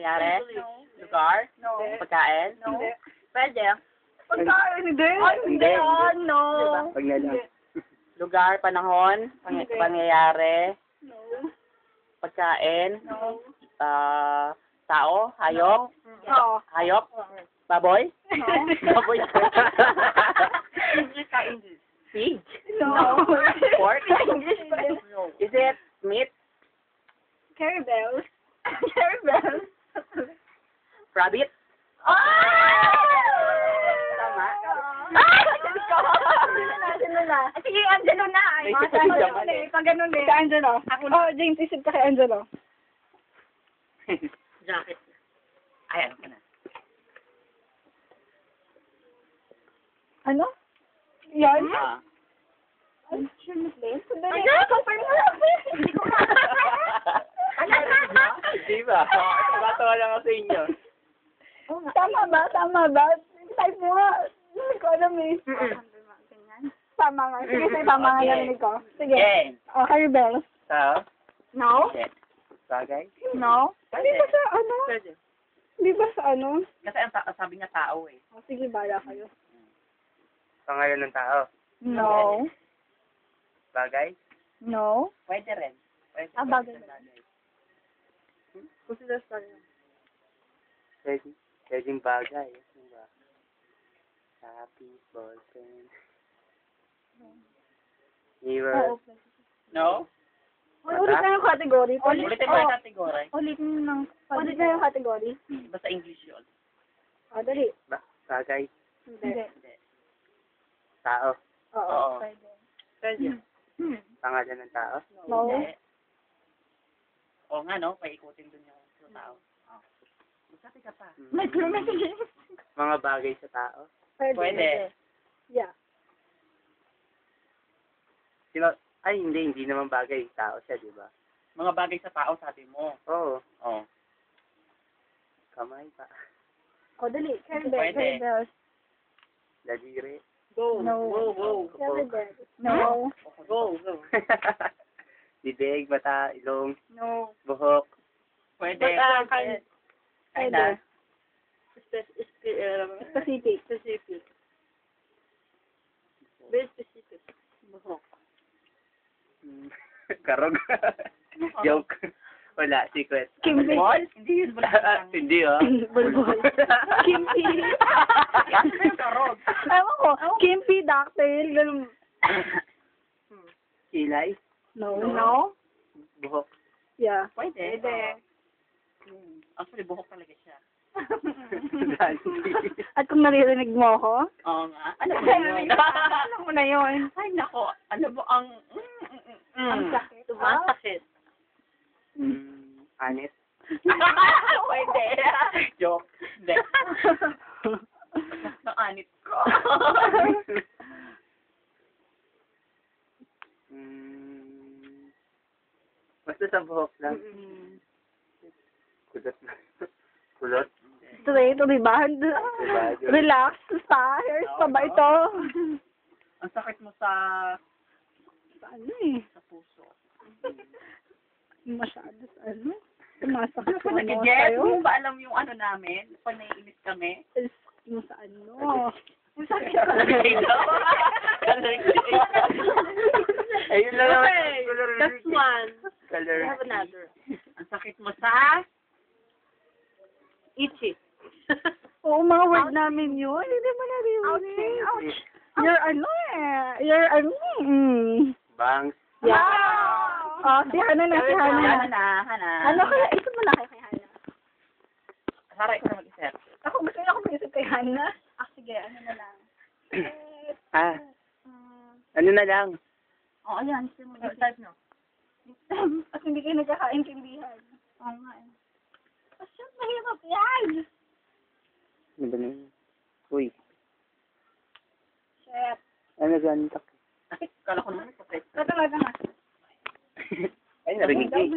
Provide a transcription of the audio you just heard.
Pangyayari? No. Lugar? No. Pagkain? No. Pwede. Pagkain, hindi. Hindi. No. Pag na lang. Lugar, panahon, Hindi. pangyayari, No. pagkain, No. tao, hayop, Oo. hayop, baboy, No. baboy. English ka, English. Pig, No. pork, English pa. is it meat, Carabels. Carabels. rabbit, Tama. Tama. Sige, Angelo na. Ay, May isip ka naman eh. Pag ganun eh. Kay Angelo. Ako na. Oh, James, isip ka kay Angelo. Jacket. Ay, ano ka na? Ano? Yan? Ah. Ay, sure na place. Ay, confirm mo lang. Hindi ko na. Di ba? Nakatawa lang ako sa inyo. Tama ba? Tama ba? Type mo nga. Hindi ko alam eh. Tama nga. Sige, sige, tama nga Okay. narinig ko. Sige. Okay. Oh, Carabel. So, No? bagay? No? Hindi ba sa ano? Pwede. Hindi ba sa ano? Kasi ang sabi niya tao eh. Oh, sige, bala kayo. Pangalan ng tao. No. Bagay? No. Pwede rin. Pwede. Ah, bagay. Consider story. Pwedeng bagay. Ano ba? Happy, ballpen. Mirror. Oo. No? Ulit na yung category. Ulitin mo yung category. Ulit na yung category. Basta English yun. Oh, dali. Bagay. Hindi. Tao. Oo. Oo. Pwede. Pwede. Pangalan ng tao. No. Hindi. Oo nga no, paikutin dun yung tao. Magsabi ka pa. May clue message. Mga bagay sa tao. Pwede. Yeah. Sino? Ay, hindi naman bagay. Tao siya, di ba? Mga bagay sa tao, sabi mo. Oo. Oo. Kamay pa. Oh, dali. Pwede. Carabel. Daliri. Go. No. Go, go. Carabel. No. Go, go. Bibig, mata, ilong, No. buhok. Pwede. Pwede. Kinda. Specific. Specific. Very specific. Buhok. Karog. Joke. Wala, secret. Kimpi. Ball? Hindi yun. Hindi, oh. Bulbul. Kimpi. Ano ba yung karog? Ewan ko. Kimpi, ducktail. Ganun. Kilay, No. No? buhok. Yeah. Pwede. Actually, buhok talaga siya. At kung naririnig mo ako, Oo nga. Ano ba yun? ano mo na yun? Ay, nako. Ano ba ang... Ang sakit. Tumasakit. Anit. Pwede. Joke. Hindi. Naanit ko. Basta sa buhok lang. Kulot na. Kulot? Straight, diba? Diba? Relax pa. Hairs pa ba ito? Ang sakit mo sa... Ano eh? sa puso. Masyado sa ano? Sumasakit Ano yung pa ano nag-get? sa'yo. Mo ba alam yung ano namin? Pag naiinit kami? Yung sa ano? Yung sakit Ayun lang naman. Okay, that's one. Color. I have another. Ang sakit mo sa... itchy. Oo, mga word namin yun. Hindi mo naririnig. Ouch. You're ano eh. You're ano Bangs. Yeah. Oh, si Hana na, si Hana. Hana. Ano kaya? Isip mo na kay Hana. Saray ko na mag-isip. Ako gusto niya ako mag-isip kay Hana. Ah, sige. Ano na lang. Ano na lang? Oo, ayan. Type no. At hindi kayo nagkakaintindihan. Oo nga eh. Oh, shit, mahirap yan. Ano ba na yun? Uy. Shit. Ano ganito? Kala ko naman ito. Tata nga. Ay, narinig ko eh.